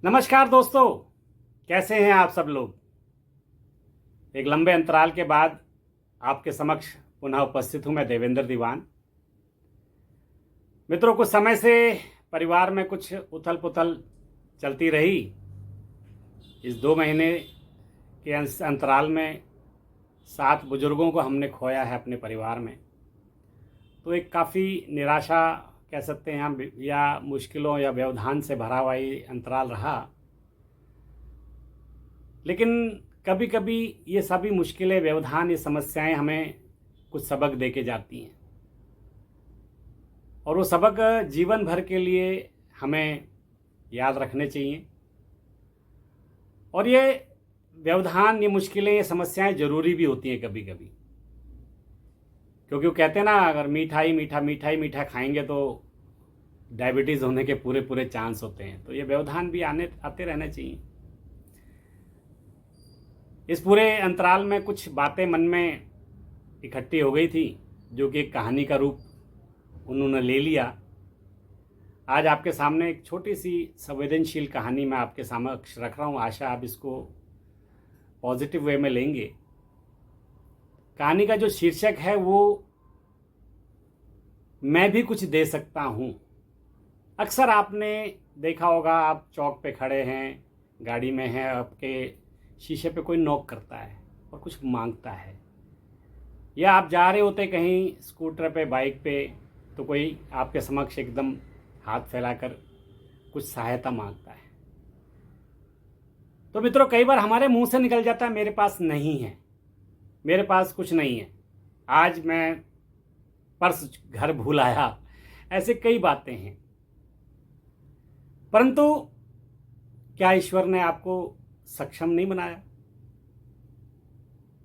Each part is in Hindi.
नमस्कार दोस्तों। कैसे हैं आप सब लोग। एक लंबे अंतराल के बाद आपके समक्ष पुनः उपस्थित हूं मैं देवेंद्र दीवान। मित्रों, कुछ समय से परिवार में कुछ उथल पुथल चलती रही। इस 2 महीने के अंतराल में 7 बुजुर्गों को हमने खोया है अपने परिवार में। तो एक काफ़ी निराशा कह सकते हैं हम, या मुश्किलों या व्यवधान से भरा हुआ ये अंतराल रहा। लेकिन कभी कभी ये सभी मुश्किलें, व्यवधान, ये समस्याएं हमें कुछ सबक दे के जाती हैं, और वो सबक जीवन भर के लिए हमें याद रखने चाहिए। और ये व्यवधान, ये मुश्किलें, ये समस्याएं ज़रूरी भी होती हैं कभी कभी, क्योंकि वो कहते हैं ना, अगर मीठा खाएंगे तो डायबिटीज़ होने के पूरे पूरे चांस होते हैं। तो ये व्यवधान भी आते रहने चाहिए। इस पूरे अंतराल में कुछ बातें मन में इकट्ठी हो गई थी, जो कि एक कहानी का रूप उन्होंने ले लिया। आज आपके सामने एक छोटी सी संवेदनशील कहानी मैं आपके समक्ष रख रहा हूँ। आशा आप इसको पॉजिटिव वे में लेंगे। कहानी का जो शीर्षक है वो मैं भी कुछ दे सकता हूँ। अक्सर आपने देखा होगा, आप चौक पे खड़े हैं, गाड़ी में हैं, आपके शीशे पे कोई नॉक करता है और कुछ मांगता है, या आप जा रहे होते कहीं स्कूटर पे, बाइक पे, तो कोई आपके समक्ष एकदम हाथ फैलाकर कुछ सहायता मांगता है। तो मित्रों, कई बार हमारे मुंह से निकल जाता है, मेरे पास नहीं है, मेरे पास कुछ नहीं है, आज मैं पर्स घर भूल आया। ऐसे कई बातें हैं। परंतु क्या ईश्वर ने आपको सक्षम नहीं बनाया?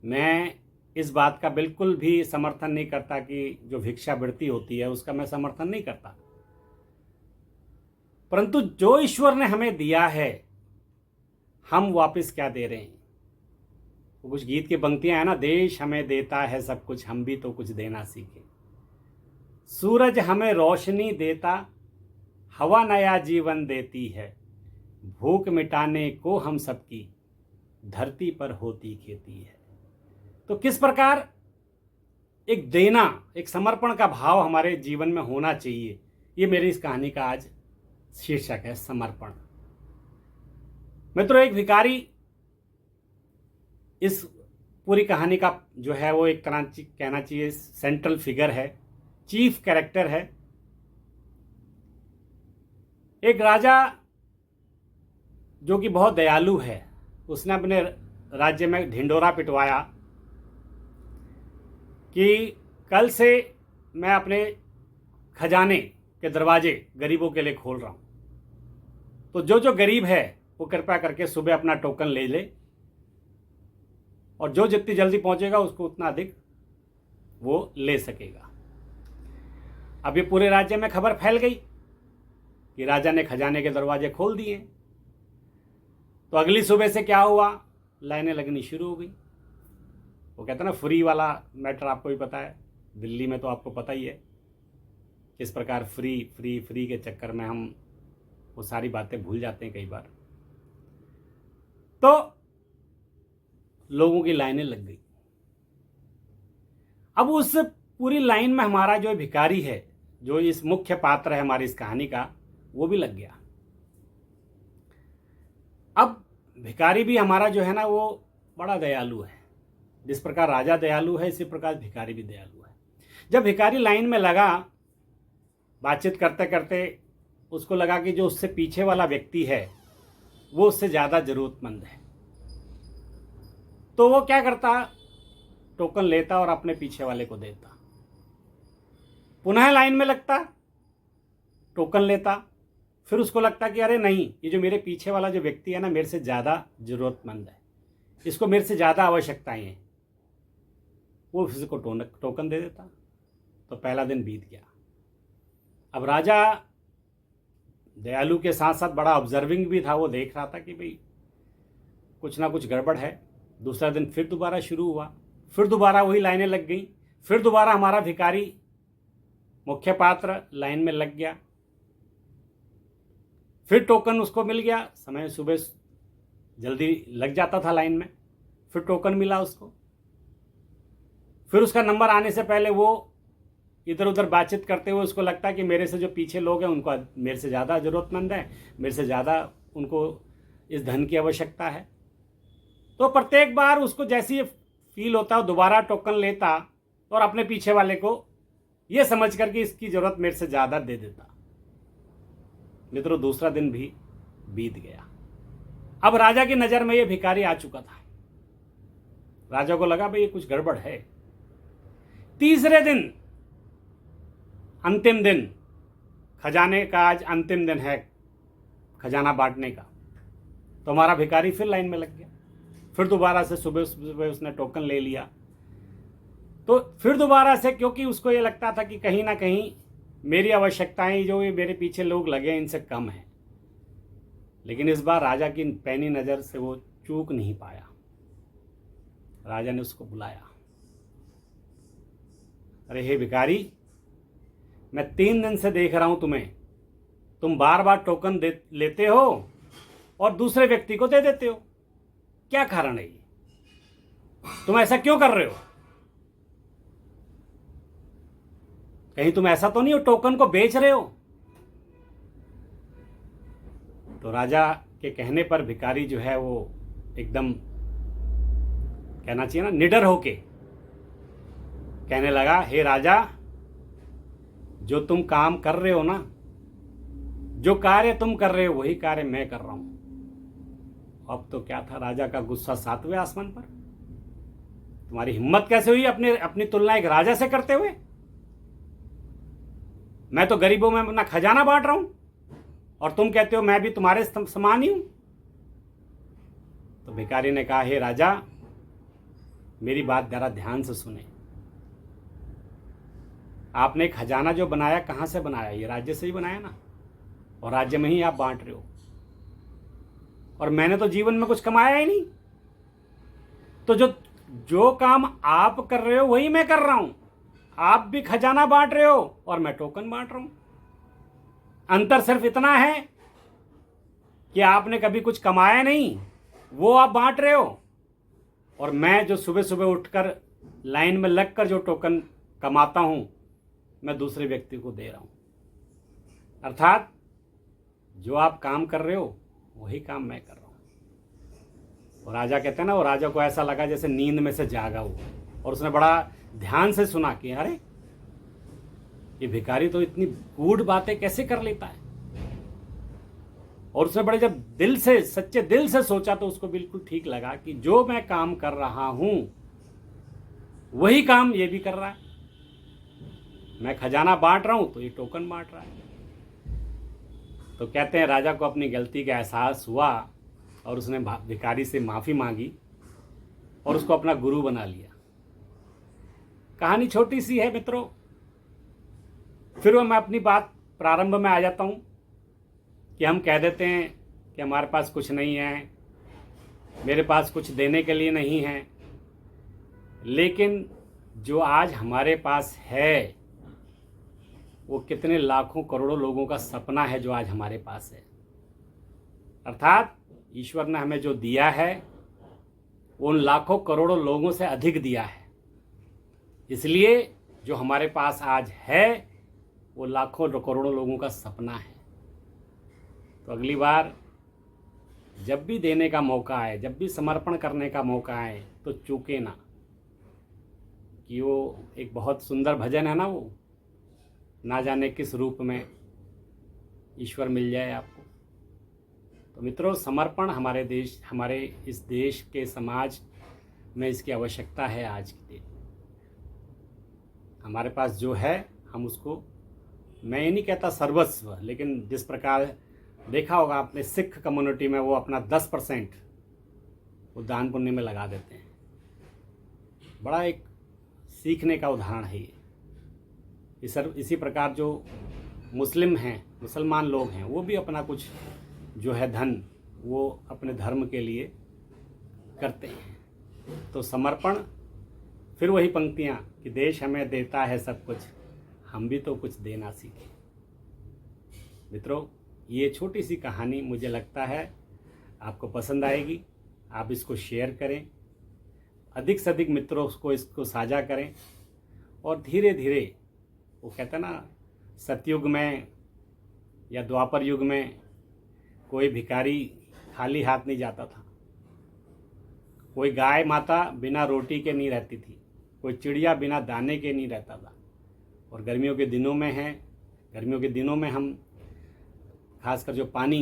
मैं इस बात का बिल्कुल भी समर्थन नहीं करता कि जो भिक्षावृत्ति होती है उसका मैं समर्थन नहीं करता। परंतु जो ईश्वर ने हमें दिया है, हम वापस क्या दे रहे हैं? वो कुछ गीत की पंक्तियां हैं ना, देश हमें देता है सब कुछ, हम भी तो कुछ देना सीखे। सूरज हमें रोशनी देता, हवा नया जीवन देती है, भूख मिटाने को हम सबकी धरती पर होती खेती है। तो किस प्रकार एक देना, एक समर्पण का भाव हमारे जीवन में होना चाहिए, ये मेरी इस कहानी का आज शीर्षक है, समर्पण। मित्रों, एक भिखारी इस पूरी कहानी का जो है वो एक तरह कहना चाहिए सेंट्रल फिगर है, चीफ कैरेक्टर है। एक राजा जो कि बहुत दयालु है, उसने अपने राज्य में ढिंडोरा पिटवाया कि कल से मैं अपने खजाने के दरवाजे गरीबों के लिए खोल रहा हूँ। तो जो जो गरीब है वो कृपया करके सुबह अपना टोकन ले ले, और जो जितनी जल्दी पहुंचेगा उसको उतना अधिक वो ले सकेगा। अब ये पूरे राज्य में खबर फैल गई कि राजा ने खजाने के दरवाजे खोल दिए। तो अगली सुबह से क्या हुआ, लाइनें लगनी शुरू हो गई। वो कहते हैं ना, फ्री वाला मैटर आपको भी पता है, दिल्ली में तो आपको पता ही है किस प्रकार फ्री फ्री फ्री के चक्कर में हम वो सारी बातें भूल जाते हैं कई बार। तो लोगों की लाइनें लग गई। अब उस पूरी लाइन में हमारा जो भिखारी है, जो इस मुख्य पात्र है हमारी इस कहानी का, वो भी लग गया। अब भिखारी भी हमारा जो है ना वो बड़ा दयालु है। जिस प्रकार राजा दयालु है, इसी प्रकार भिखारी भी दयालु है। जब भिखारी लाइन में लगा, बातचीत करते करते उसको लगा कि जो उससे पीछे वाला व्यक्ति है वो उससे ज़्यादा ज़रूरतमंद है। तो वो क्या करता, टोकन लेता और अपने पीछे वाले को देता, पुनः लाइन में लगता, टोकन लेता, फिर उसको लगता कि अरे नहीं, ये जो मेरे पीछे वाला जो व्यक्ति है ना, मेरे से ज़्यादा ज़रूरतमंद है, इसको मेरे से ज़्यादा आवश्यकताएं हैं, वो उसको टोकन दे देता। तो पहला दिन बीत गया। अब राजा दयालु के साथ साथ बड़ा ऑब्जर्विंग भी था। वो देख रहा था कि भाई कुछ ना कुछ गड़बड़ है। दूसरा दिन फिर दोबारा शुरू हुआ, फिर दोबारा वही लाइनें लग गई, फिर दोबारा हमारा भिखारी मुख्य पात्र लाइन में लग गया। फिर टोकन उसको मिल गया, समय सुबह जल्दी लग जाता था लाइन में, फिर टोकन मिला उसको। फिर उसका नंबर आने से पहले वो इधर उधर बातचीत करते हुए उसको लगता है कि मेरे से जो पीछे लोग हैं उनको मेरे से ज़्यादा ज़रूरतमंद है, मेरे से ज़्यादा उनको इस धन की आवश्यकता है। तो प्रत्येक बार उसको जैसी ये फील होता है दोबारा टोकन लेता और अपने पीछे वाले को ये समझ कर कि इसकी ज़रूरत मेरे से ज़्यादा दे देता। मित्रों, दूसरा दिन भी बीत गया। अब राजा की नज़र में ये भिखारी आ चुका था। राजा को लगा भाई ये कुछ गड़बड़ है। तीसरे दिन, अंतिम दिन, खजाने का आज अंतिम दिन है खजाना बांटने का, तो हमारा भिखारी फिर लाइन में लग गया। फिर दोबारा से सुबह सुबह उसने टोकन ले लिया। तो फिर दोबारा से, क्योंकि उसको ये लगता था कि कहीं ना कहीं मेरी आवश्यकताएं जो ये मेरे पीछे लोग लगे इनसे कम है, लेकिन इस बार राजा की पैनी नज़र से वो चूक नहीं पाया। राजा ने उसको बुलाया। अरे हे भिखारी, मैं 3 दिन से देख रहा हूं तुम्हें, तुम बार बार टोकन लेते हो और दूसरे व्यक्ति को दे देते हो, क्या कारण है ये? तुम ऐसा क्यों कर रहे हो? कहीं तुम ऐसा तो नहीं हो टोकन को बेच रहे हो? तो राजा के कहने पर भिखारी जो है वो एकदम, कहना चाहिए ना, निडर होके कहने लगा, हे राजा, जो तुम काम कर रहे हो ना, जो कार्य तुम कर रहे हो वही कार्य मैं कर रहा हूं। अब तो क्या था, राजा का गुस्सा 7वें आसमान पर। तुम्हारी हिम्मत कैसे हुई अपनी तुलना एक राजा से करते हुए? मैं तो गरीबों में अपना खजाना बांट रहा हूं और तुम कहते हो मैं भी तुम्हारे समान ही हूं। तो भिखारी ने कहा, हे राजा, मेरी बात जरा ध्यान से सुने। आपने खजाना जो बनाया कहां से बनाया? ये राज्य से ही बनाया ना, और राज्य में ही आप बांट रहे हो, और मैंने तो जीवन में कुछ कमाया ही नहीं। तो जो काम आप कर रहे हो वही मैं कर रहा हूं। आप भी खजाना बांट रहे हो और मैं टोकन बांट रहा हूं। अंतर सिर्फ इतना है कि आपने कभी कुछ कमाया नहीं, वो आप बांट रहे हो, और मैं जो सुबह सुबह उठकर लाइन में लगकर जो टोकन कमाता हूं मैं दूसरे व्यक्ति को दे रहा हूं। अर्थात जो आप काम कर रहे हो वही काम मैं कर रहा हूं। और राजा कहते हैं ना, वो राजा को ऐसा लगा जैसे नींद में से जागा हो, और उसने बड़ा ध्यान से सुना कि अरे ये भिखारी तो इतनी गूढ़ बातें कैसे कर लेता है। और उसने बड़े जब दिल से, सच्चे दिल से सोचा तो उसको बिल्कुल ठीक लगा कि जो मैं काम कर रहा हूं वही काम ये भी कर रहा है। मैं खजाना बांट रहा हूं तो ये टोकन बांट रहा है। तो कहते हैं राजा को अपनी गलती का एहसास हुआ और उसने भिखारी से माफ़ी मांगी और उसको अपना गुरु बना लिया। कहानी छोटी सी है मित्रों। फिर मैं अपनी बात प्रारंभ में आ जाता हूं कि हम कह देते हैं कि हमारे पास कुछ नहीं है, मेरे पास कुछ देने के लिए नहीं है, लेकिन जो आज हमारे पास है वो कितने लाखों करोड़ों लोगों का सपना है जो आज हमारे पास है। अर्थात ईश्वर ने हमें जो दिया है वो उन लाखों करोड़ों लोगों से अधिक दिया है। इसलिए जो हमारे पास आज है वो लाखों करोड़ों लोगों का सपना है। तो अगली बार जब भी देने का मौका आए, जब भी समर्पण करने का मौका आए, तो चूके ना। कि वो एक बहुत सुंदर भजन है ना, वो ना जाने किस रूप में ईश्वर मिल जाए आपको। तो मित्रों, समर्पण हमारे इस देश के समाज में इसकी आवश्यकता है। आज की डेट हमारे पास जो है हम उसको, मैं ये नहीं कहता सर्वस्व, लेकिन जिस प्रकार देखा होगा आपने सिख कम्युनिटी में, वो अपना 10% वो दान पुण्य में लगा देते हैं। बड़ा एक सीखने का उदाहरण है ये। इसी प्रकार जो मुसलमान लोग हैं वो भी अपना कुछ जो है धन वो अपने धर्म के लिए करते हैं। तो समर्पण, फिर वही पंक्तियाँ कि देश हमें देता है सब कुछ, हम भी तो कुछ देना सीखें। मित्रों, ये छोटी सी कहानी मुझे लगता है आपको पसंद आएगी। आप इसको शेयर करें, अधिक से अधिक मित्रों को इसको साझा करें, और धीरे धीरे वो कहते हैं ना, सतयुग में या द्वापर युग में कोई भिखारी खाली हाथ नहीं जाता था, कोई गाय माता बिना रोटी के नहीं रहती थी, कोई चिड़िया बिना दाने के नहीं रहता था। और गर्मियों के दिनों में हम खासकर जो पानी,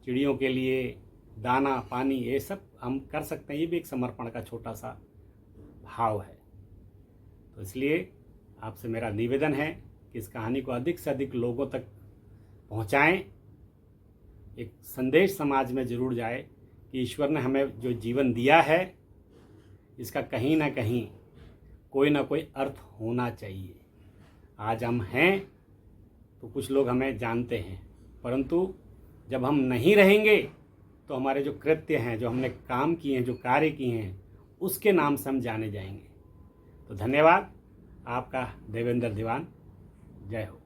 चिड़ियों के लिए दाना पानी, ये सब हम कर सकते हैं। ये भी एक समर्पण का छोटा सा भाव है। तो इसलिए आपसे मेरा निवेदन है कि इस कहानी को अधिक से अधिक लोगों तक पहुंचाएं। एक संदेश समाज में जरूर जाए कि ईश्वर ने हमें जो जीवन दिया है, इसका कहीं ना कहीं कोई ना कोई अर्थ होना चाहिए। आज हम हैं तो कुछ लोग हमें जानते हैं, परंतु जब हम नहीं रहेंगे तो हमारे जो कृत्य हैं, जो हमने काम किए हैं, जो कार्य किए हैं, उसके नाम से हम जाने जाएंगे। तो धन्यवाद। आपका देवेंद्र दीवान। जय हो।